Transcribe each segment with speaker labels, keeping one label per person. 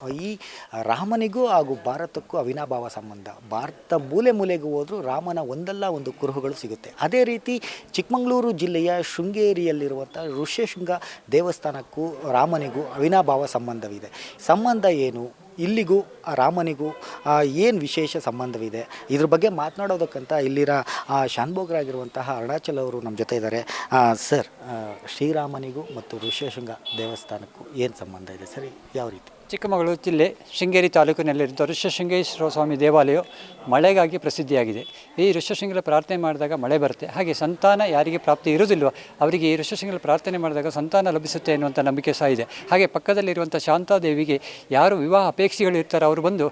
Speaker 1: ಈ ರಾಮನಿಗೂ ಹಾಗೂ ಭಾರತಕ್ಕೂ ಅವಿನಾಭಾವ ಸಂಬಂಧ. ಭಾರತ ಮೂಲೆ ಮೂಲೆಗೂ ಹೋದರೂ ರಾಮನ ಒಂದಲ್ಲ ಒಂದು ಕುರುಹುಗಳು ಸಿಗುತ್ತೆ. ಅದೇ ರೀತಿ ಚಿಕ್ಕಮಗಳೂರು ಜಿಲ್ಲೆಯ ಶೃಂಗೇರಿಯಲ್ಲಿರುವಂಥ ಋಷ್ಯಶೃಂಗ ದೇವಸ್ಥಾನಕ್ಕೂ ರಾಮನಿಗೂ ಅವಿನಾಭಾವ ಸಂಬಂಧವಿದೆ. ಸಂಬಂಧ ಏನು, ಇಲ್ಲಿಗೂ ರಾಮನಿಗೂ ಏನು ವಿಶೇಷ ಸಂಬಂಧವಿದೆ, ಇದ್ರ ಬಗ್ಗೆ ಮಾತನಾಡೋದಕ್ಕಂತ ಇಲ್ಲಿನ ಶಾನ್ಭೋಗರಾಗಿರುವಂತಹ ಅರುಣಾಚಲ್ ಅವರು ನಮ್ಮ ಜೊತೆ ಇದ್ದಾರೆ. ಸರ್, ಶ್ರೀರಾಮನಿಗೂ ಮತ್ತು ಋಷ್ಯಶೃಂಗ ದೇವಸ್ಥಾನಕ್ಕೂ ಏನು ಸಂಬಂಧ ಇದೆ ಸರಿ, ಯಾವ ರೀತಿ?
Speaker 2: ಚಿಕ್ಕಮಗಳೂರು ಜಿಲ್ಲೆ ಶೃಂಗೇರಿ ತಾಲೂಕಿನಲ್ಲಿರುವ ಋಷ್ಯಶೃಂಗೇಶ್ವರ ಸ್ವಾಮಿ ದೇವಾಲಯವು ಮಳೆಗಾಗಿ ಪ್ರಸಿದ್ಧಿಯಾಗಿದೆ. ಈ ಋಷ್ಯಶೃಂಗರ ಪ್ರಾರ್ಥನೆ ಮಾಡಿದಾಗ ಮಳೆ ಬರುತ್ತೆ. ಹಾಗೆ ಸಂತಾನ ಯಾರಿಗೆ ಪ್ರಾಪ್ತಿ ಇರುವುದಿಲ್ವೋ ಅವರಿಗೆ ಈ ಋಷ್ಯಶೃಂಗರ ಪ್ರಾರ್ಥನೆ ಮಾಡಿದಾಗ ಸಂತಾನ ಲಭಿಸುತ್ತೆ ಎನ್ನುವಂಥ ನಂಬಿಕೆ ಸಹ ಇದೆ. ಹಾಗೆ ಪಕ್ಕದಲ್ಲಿರುವಂಥ ಶಾಂತಾದೇವಿಗೆ ಯಾರು ವಿವಾಹ ಅಪೇಕ್ಷಿಗಳು ಇರ್ತಾರೋ ಅವರು ಬಂದು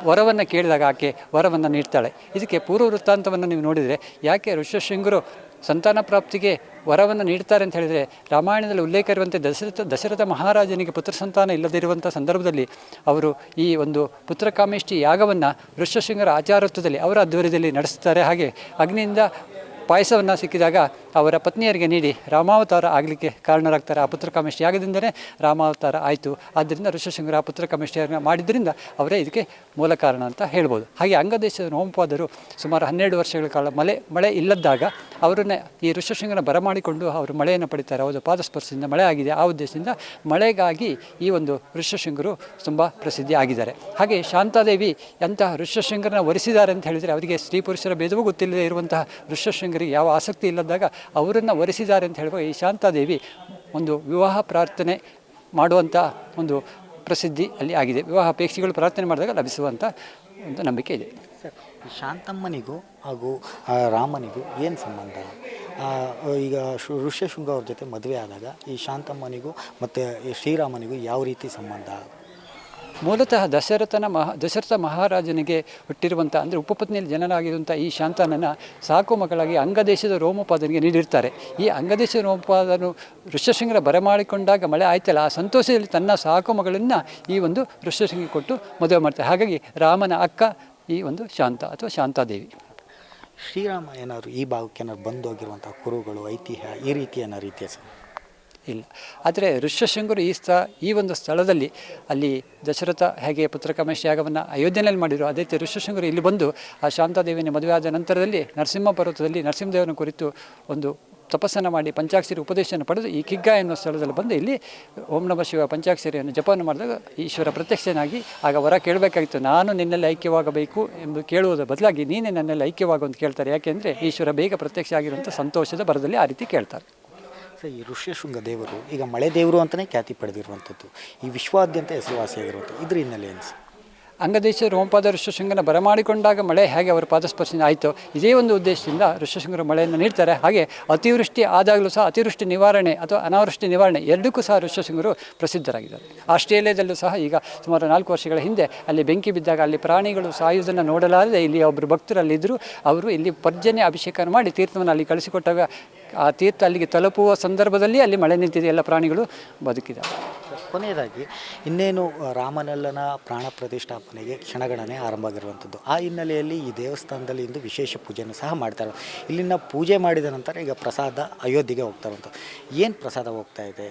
Speaker 2: ವರವನ್ನು ಕೇಳಿದಾಗ ಆಕೆ ವರವನ್ನು ನೀಡ್ತಾಳೆ. ಇದಕ್ಕೆ ಪೂರ್ವ ವೃತ್ತಾಂತವನ್ನು ನೀವು ನೋಡಿದರೆ ಯಾಕೆ ಋಷ್ಯಶೃಂಗರು ಸಂತಾನ ಪ್ರಾಪ್ತಿಗೆ ವರವನ್ನು ನೀಡ್ತಾರೆ ಅಂತ ಹೇಳಿದರೆ, ರಾಮಾಯಣದಲ್ಲಿ ಉಲ್ಲೇಖ ಇರುವಂತೆ ದಶರಥ ಮಹಾರಾಜನಿಗೆ ಪುತ್ರ ಸಂತಾನ ಇಲ್ಲದಿರುವಂಥ ಸಂದರ್ಭದಲ್ಲಿ ಅವರು ಈ ಒಂದು ಪುತ್ರಕಾಮೇಷ್ಟಿ ಯಾಗವನ್ನು ಋಷ್ಯಶೃಂಗರ ಆಚಾರತ್ವದಲ್ಲಿ ಅವರ ಅಧ್ವರ್ಯದಲ್ಲಿ ನಡೆಸ್ತಾರೆ. ಹಾಗೆ ಅಗ್ನಿಯಿಂದ ಪಾಯಸವನ್ನು ಸಿಕ್ಕಿದಾಗ ಅವರ ಪತ್ನಿಯರಿಗೆ ನೀಡಿ ರಾಮಾವತಾರ ಆಗಲಿಕ್ಕೆ ಕಾರಣರಾಗ್ತಾರೆ. ಆ ಪುತ್ರಕಾಮೇಷ್ಟಿ ಯಾಗದಿಂದಲೇ ರಾಮಾವತಾರ ಆಯಿತು. ಆದ್ದರಿಂದ ಋಷ್ಯಶೃಂಗರ ಆ ಪುತ್ರಕಾಮೇಷ್ಟಿಯನ್ನು ಮಾಡಿದ್ದರಿಂದ ಅವರೇ ಇದಕ್ಕೆ ಮೂಲ ಕಾರಣ ಅಂತ ಹೇಳ್ಬೋದು. ಹಾಗೆ ಅಂಗದೇಶದ ರೋಮಪಾದರು ಸುಮಾರು 12 ವರ್ಷಗಳ ಕಾಲ ಮಳೆ ಇಲ್ಲದಾಗ ಅವರನ್ನೇ ಈ ಋಷ್ಯಶೃಂಗನ ಬರಮಾಡಿಕೊಂಡು ಅವರು ಮಳೆಯನ್ನು ಪಡಿತಾರೆ. ಅವರ ಪಾದಸ್ಪರ್ಶದಿಂದ ಮಳೆ ಆಗಿದೆ. ಆ ಉದ್ದೇಶದಿಂದ ಮಳೆಗಾಗಿ ಈ ಒಂದು ಋಷ್ಯಶೃಂಗರು ತುಂಬ ಪ್ರಸಿದ್ಧಿ ಆಗಿದ್ದಾರೆ. ಹಾಗೆ ಶಾಂತಾದೇವಿ ಅಂತಹ ಋಷ್ಯಶೃಂಗರನ್ನ ವರಿಸಿದ್ದಾರೆ ಅಂತ ಹೇಳಿದರೆ ಅವರಿಗೆ ಸ್ತ್ರೀ ಪುರುಷರ ಭೇದವೂ ಗೊತ್ತಿಲ್ಲದೆ ಇರುವಂತಹ ಋಷ್ಯಶೃಂಗರಿಗೆ ಯಾವ ಆಸಕ್ತಿ ಇಲ್ಲದಾಗ ಅವರನ್ನು ವರಿಸಿದ್ದಾರೆ ಅಂತ ಹೇಳುವ ಈ ಶಾಂತಾದೇವಿ ಒಂದು ವಿವಾಹ ಪ್ರಾರ್ಥನೆ ಮಾಡುವಂಥ ಒಂದು ಪ್ರಸಿದ್ಧಿ ಅಲ್ಲಿ ಆಗಿದೆ. ವಿವಾಹ ಅಪೇಕ್ಷೆಗಳು ಪ್ರಾರ್ಥನೆ ಮಾಡಿದಾಗ ಲಭಿಸುವಂಥ ಒಂದು ನಂಬಿಕೆ ಇದೆ.
Speaker 1: ಸರ್, ಶಾಂತಮ್ಮನಿಗೂ ಹಾಗೂ ರಾಮನಿಗೂ ಏನು ಸಂಬಂಧ? ಈಗ ಋಷ್ಯಶೃಂಗ ಅವ್ರ ಜೊತೆ ಮದುವೆ ಆದಾಗ ಈ ಶಾಂತಮ್ಮನಿಗೂ ಮತ್ತು ಶ್ರೀರಾಮನಿಗೂ ಯಾವ ರೀತಿ ಸಂಬಂಧ?
Speaker 2: ಮೂಲತಃ ದಶರಥ ಮಹಾರಾಜನಿಗೆ ಹುಟ್ಟಿರುವಂಥ ಅಂದರೆ ಉಪಪತ್ನಿಯಲ್ಲಿ ಜನನಾಗಿರುವಂಥ ಈ ಶಾಂತನನ್ನು ಸಾಕು ಮಗಳಾಗಿ ಅಂಗದೇಶದ ರೋಮಪಾದನಿಗೆ ನೀಡಿರ್ತಾರೆ. ಈ ಅಂಗದೇಶದ ರೋಮಪಾದನು ಋಷ್ಯಶೃಂಗರ ಬರಮಾಡಿಕೊಂಡಾಗ ಮಳೆ ಆಯ್ತಲ್ಲ, ಆ ಸಂತೋಷದಲ್ಲಿ ತನ್ನ ಸಾಕು ಮಗಳನ್ನು ಈ ಒಂದು ಋಷ್ಯಶೃಂಗಿಗೆ ಕೊಟ್ಟು ಮದುವೆ ಮಾಡ್ತಾರೆ. ಹಾಗಾಗಿ ರಾಮನ ಅಕ್ಕ ಈ ಒಂದು ಶಾಂತ ಅಥವಾ ಶಾಂತಾದೇವಿ.
Speaker 1: ಶ್ರೀರಾಮ ಏನಾದ್ರು ಈ ಭಾಗಕ್ಕೆ ಏನಾದ್ರು ಬಂದೋಗಿರುವಂಥ ಕುರುಗಳು, ಐತಿಹ್ಯ ಈ ರೀತಿ ಏನೋ ರೀತಿಯ
Speaker 2: ಇಲ್ಲ. ಆದರೆ ಋಷ್ಯಶೃಂಗರು ಈ ಒಂದು ಸ್ಥಳದಲ್ಲಿ ಅಲ್ಲಿ ದಶರಥ ಹೇಗೆ ಪುತ್ರಕಾಮೇಷ್ಟಿ ಯಾಗವನ್ನು ಅಯೋಧ್ಯೆಯಲ್ಲಿ ಮಾಡಿದರು, ಅದೇ ರೀತಿ ಋಷ್ಯಶೃಂಗರು ಇಲ್ಲಿ ಬಂದು ಆ ಶಾಂತಾದೇವಿಯನ್ನು ಮದುವೆ ಆದ ನಂತರದಲ್ಲಿ ನರಸಿಂಹ ಪರ್ವತದಲ್ಲಿ ನರಸಿಂಹದೇವನ ಕುರಿತು ಒಂದು ತಪಸ್ಸನ್ನು ಮಾಡಿ ಪಂಚಾಕ್ಷರಿ ಉಪದೇಶವನ್ನು ಪಡೆದು ಈ ಕಿಗ್ಗ ಎನ್ನುವ ಸ್ಥಳದಲ್ಲಿ ಬಂದು ಇಲ್ಲಿ ಓಂ ನಮಃ ಶಿವ ಪಂಚಾಕ್ಷರಿಯನ್ನು ಜಪವನ್ನು ಮಾಡಿದಾಗ ಈಶ್ವರ ಪ್ರತ್ಯಕ್ಷನಾಗಿ ಆಗ ವರ ಕೇಳಬೇಕಾಗಿತ್ತು. ನಾನು ನಿನ್ನಲ್ಲಿ ಐಕ್ಯವಾಗಬೇಕು ಎಂದು ಕೇಳುವುದರ ಬದಲಾಗಿ ನೀನೇ ನನ್ನಲ್ಲಿ ಐಕ್ಯವಾಗು ಅಂತ ಕೇಳ್ತಾರೆ. ಯಾಕೆಂದರೆ ಈಶ್ವರ ಬೇಗ ಪ್ರತ್ಯಕ್ಷ ಆಗಿರುವಂಥ ಸಂತೋಷದ ಬರದಲ್ಲಿ ಆ ರೀತಿ ಕೇಳ್ತಾರೆ.
Speaker 1: ಈ ಋಷ್ಯಶೃಂಗ ದೇವರು ಈಗ ಮಳೆ ದೇವರು ಅಂತಲೇ ಖ್ಯಾತಿ ಪಡೆದಿರುವಂಥದ್ದು, ಈ ವಿಶ್ವಾದ್ಯಂತ ಹೆಸರುವಾಸಿಯಾಗಿರುವಂಥದ್ದು, ಇದ್ರ ಹಿನ್ನೆಲೆ ಏನು?
Speaker 2: ಅಂಗದೇಶ ರೋಮಪಾದ ಋಷ್ಯಶೃಂಗನ ಬರಮಾಡಿಕೊಂಡಾಗ ಮಳೆ ಹೇಗೆ ಅವರ ಪಾದಸ್ಪರ್ಶನ ಆಯಿತು, ಇದೇ ಒಂದು ಉದ್ದೇಶದಿಂದ ಋಷ್ಯಶೃಂಗರು ಮಳೆಯನ್ನು ನೀಡ್ತಾರೆ. ಹಾಗೆ ಅತಿವೃಷ್ಟಿ ಆದಾಗಲೂ ಸಹ ಅತಿವೃಷ್ಟಿ ನಿವಾರಣೆ ಅಥವಾ ಅನಾವೃಷ್ಟಿ ನಿವಾರಣೆ ಎರಡಕ್ಕೂ ಸಹ ಋಷ್ಯಶೃಂಗರು ಪ್ರಸಿದ್ಧರಾಗಿದ್ದಾರೆ. ಆಸ್ಟ್ರೇಲಿಯಾದಲ್ಲೂ ಸಹ ಈಗ ಸುಮಾರು 4 ವರ್ಷಗಳ ಹಿಂದೆ ಅಲ್ಲಿ ಬೆಂಕಿ ಬಿದ್ದಾಗ ಅಲ್ಲಿ ಪ್ರಾಣಿಗಳು ಸಾಯುವುದನ್ನು ನೋಡಲಾರದೆ ಇಲ್ಲಿ ಒಬ್ಬರು ಭಕ್ತರಲ್ಲಿದ್ದರು. ಅವರು ಇಲ್ಲಿ ಪರ್ಜನ್ಯ ಅಭಿಷೇಕ ಮಾಡಿ ತೀರ್ಥವನ್ನು ಅಲ್ಲಿ ಕಳಿಸಿಕೊಟ್ಟಾಗ ಆ ತೀರ್ಥ ಅಲ್ಲಿಗೆ ತಲುಪುವ ಸಂದರ್ಭದಲ್ಲಿ ಅಲ್ಲಿ ಮಳೆ ನಿಂತಿದೆ, ಎಲ್ಲ ಪ್ರಾಣಿಗಳು ಬದುಕಿದ್ದಾವೆ.
Speaker 1: ಕೊನೆಯದಾಗಿ ಇನ್ನೇನು ರಾಮನಲ್ಲನ ಪ್ರಾಣ ಪ್ರತಿಷ್ಠಾಪನೆಗೆ ಕ್ಷಣಗಣನೆ ಆರಂಭ ಆಗಿರುವಂಥದ್ದು. ಆ ಹಿನ್ನೆಲೆಯಲ್ಲಿ ಈ ದೇವಸ್ಥಾನದಲ್ಲಿ ಇಂದು ವಿಶೇಷ ಪೂಜೆಯನ್ನು ಸಹ ಮಾಡ್ತಾರೆ. ಇಲ್ಲಿನ ಪೂಜೆ ಮಾಡಿದ ನಂತರ ಈಗ ಪ್ರಸಾದ ಅಯೋಧ್ಯೆಗೆ ಹೋಗ್ತಾ ಇರುವಂಥ ಏನು ಪ್ರಸಾದ ಹೋಗ್ತಾ ಇದೆ?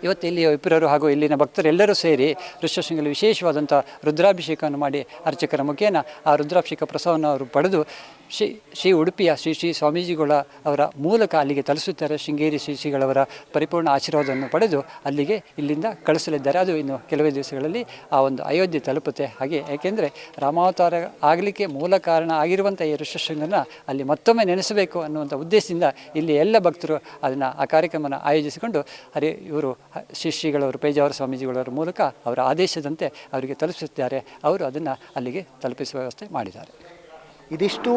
Speaker 2: ಇವತ್ತು ಇಲ್ಲಿ ವಿಪ್ರರು ಹಾಗೂ ಇಲ್ಲಿನ ಭಕ್ತರೆಲ್ಲರೂ ಸೇರಿ ಋಷ್ಯಶೃಂಗಲ್ಲಿ ವಿಶೇಷವಾದಂಥ ರುದ್ರಾಭಿಷೇಕವನ್ನು ಮಾಡಿ ಅರ್ಚಕರ ಮುಖೇನ ಆ ರುದ್ರಾಭಿಷೇಕ ಪ್ರಸಾದವನ್ನು ಅವರು ಪಡೆದು ಶ್ರೀ ಉಡುಪಿಯ ಶ್ರೀ ಸ್ವಾಮೀಜಿಗಳ ಅವರ ಮೂಲಕ ಅಲ್ಲಿಗೆ ತಲುಪಿಸುತ್ತಾರೆ. ಶೃಂಗೇರಿ ಶ್ರೀಗಳವರ ಪರಿಪೂರ್ಣ ಆಶೀರ್ವಾದವನ್ನು ಪಡೆದು ಅಲ್ಲಿಗೆ ಇಲ್ಲಿಂದ ಕಳಿಸಲಿದ್ದಾರೆ. ಅದು ಇನ್ನು ಕೆಲವೇ ದಿವಸಗಳಲ್ಲಿ ಆ ಒಂದು ಅಯೋಧ್ಯೆ ತಲುಪುತ್ತೆ. ಹಾಗೆ ಏಕೆಂದರೆ ರಾಮಾವತಾರ ಆಗಲಿಕ್ಕೆ ಮೂಲ ಕಾರಣ ಆಗಿರುವಂಥ ಈ ಋಷ್ಯಶೃಂಗನ ಅಲ್ಲಿ ಮತ್ತೊಮ್ಮೆ ನೆನೆಸಬೇಕು ಅನ್ನುವಂಥ ಉದ್ದೇಶದಿಂದ ಇಲ್ಲಿ ಎಲ್ಲ ಭಕ್ತರು ಅದನ್ನು ಆ ಕಾರ್ಯಕ್ರಮವನ್ನು ಆಯೋಜಿಸಿಕೊಂಡು ಇವರು ಶ್ರೀಗಳವರು ಪೇಜಾವರ ಸ್ವಾಮೀಜಿಗಳವರ ಮೂಲಕ ಅವರ ಆದೇಶದಂತೆ ಅವರಿಗೆ ತಲುಪಿಸುತ್ತಾರೆ. ಅವರು ಅದನ್ನು ಅಲ್ಲಿಗೆ ತಲುಪಿಸುವ ವ್ಯವಸ್ಥೆ ಮಾಡಿದ್ದಾರೆ.
Speaker 1: ಇದಿಷ್ಟು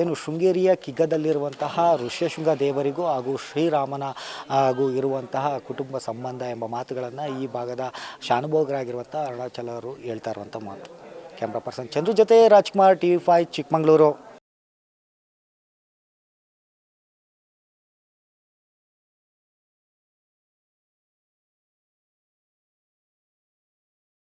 Speaker 1: ಏನು ಶೃಂಗೇರಿಯ ಕಿಗ್ಗದಲ್ಲಿರುವಂತಹ ಋಷ್ಯಶೃಂಗ ದೇವರಿಗೂ ಹಾಗೂ ಶ್ರೀರಾಮನ ಹಾಗೂ ಇರುವಂತಹ ಕುಟುಂಬ ಸಂಬಂಧ ಎಂಬ ಮಾತುಗಳನ್ನು ಈ ಭಾಗದ ಶಾನುಭೋಗರಾಗಿರುವಂಥ ಅರುಣಾಚಲ್ ಅವರು ಹೇಳ್ತಾ ಇರುವಂಥ ಮಾತು. ಕ್ಯಾಮ್ರಾ ಪರ್ಸನ್ ಚಂದ್ರು ಜೊತೆ ರಾಜ್ಕುಮಾರ್, TV5 ಚಿಕ್ಕಮಗಳೂರು.